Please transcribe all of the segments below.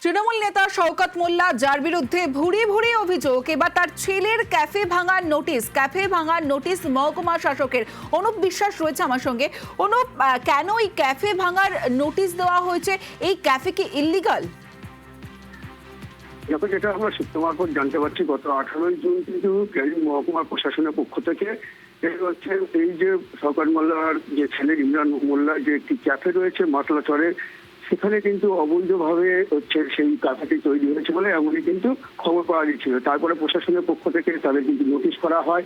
তৃণমূল নেতা শওকত মোল্লা, যার বিরুদ্ধে ভুরি ভুরি অভিযোগ, এবার তার ছেলের ক্যাফে ভাঙার নোটিশ মহকুমা শাসকের। অনুপ বিশ্বাস রয়েছে আমার সঙ্গে। অনুপ, কেন এই ক্যাফে ভাঙার নোটিশ দেওয়া হয়েছে? এই ক্যাফে কি ইল্লিগাল? দেখো, যেটা আমরা সূত্র মারফত জানতে পারছি, গত 18ই জুন কিন্তু ক্যানিং মহকুমা প্রশাসনের পক্ষ থেকে এই যে শওকত মোল্লার যে ছেলে ইমরান মোল্লার যে একটি ক্যাফে রয়েছে মাতলাচরে, সেখানে কিন্তু অবৈধভাবে সেই ক্যাফেটি তৈরি হয়েছে বলে এমনই কিন্তু খবর পাওয়া গেছিল। তারপরে প্রশাসনের পক্ষ থেকে তাদের কিন্তু নোটিশ করা হয়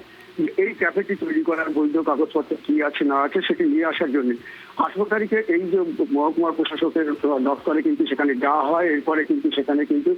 এই ক্যাফেটি তৈরি করার বৈধ কাগজপত্র কি আছে না আছে সেটি নিয়ে আসার জন্য। 18 তারিখে এই যে মহকুমা প্রশাসকের দপ্তরে কিন্তু সেখানে যাওয়া হয়। এরপরে কিন্তু সেখানে কিন্তু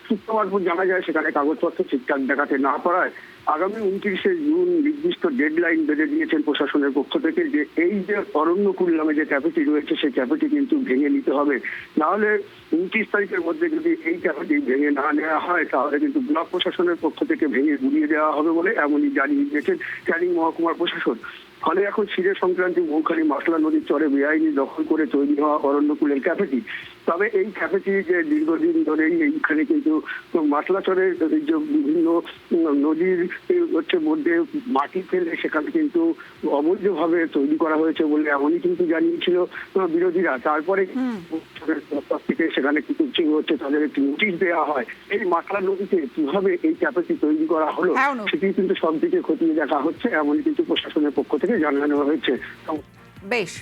সূত্র মারফত জানা যায় সেখানে কাগজপত্র ঠিকঠাক দেখাতে না পারায় আগামী 29শে জুন নির্দিষ্ট ডেডলাইন বেঁধে দিয়েছেন প্রশাসনের পক্ষ থেকে যে এই যে অরণ্যকুল নামে যে ক্যাফেটি রয়েছে সেই ক্যাফেটি কিন্তু ভেঙে নিতে হবে। নাহলে 29 তারিখের মধ্যে যদি এই ক্যাফেটি ভেঙে না নেওয়া হয় তাহলে কিন্তু ব্লক প্রশাসনের পক্ষ থেকে ভেঙে গুড়িয়ে দেওয়া হবে বলে এমনই জানিয়ে দিয়েছেন ক্যানিং মহকুমার প্রশাসন। ফলে এখন সিরে সংক্রান্তি মৌখালী মাসলা নদীর চরে বেআইনি দখল করে তৈরি হওয়া অরণ্যকুলের ক্যাফেটি। তবে এই ক্যাফেটি যে দীর্ঘদিন ধরেই এইখানে কিন্তু মাসলা চরের যে বিভিন্ন নদীর মধ্যে মাটি ফেলে সেখানে কিন্তু অবৈধভাবে তৈরি করা হয়েছে বলে এমনই কিন্তু জানিয়েছিল বিরোধীরা। তারপরে থেকে সেখানে কিন্তু তাদের একটি নোটিশ দেওয়া হয়। এই মাসলা নদীতে কিভাবে এই ক্যাফেটি তৈরি করা হলো সেটি কিন্তু সব দিকে খতিয়ে দেখা হচ্ছে, এমনই কিন্তু প্রশাসনের পক্ষ থেকে জানানো হয়েছে। বেশ।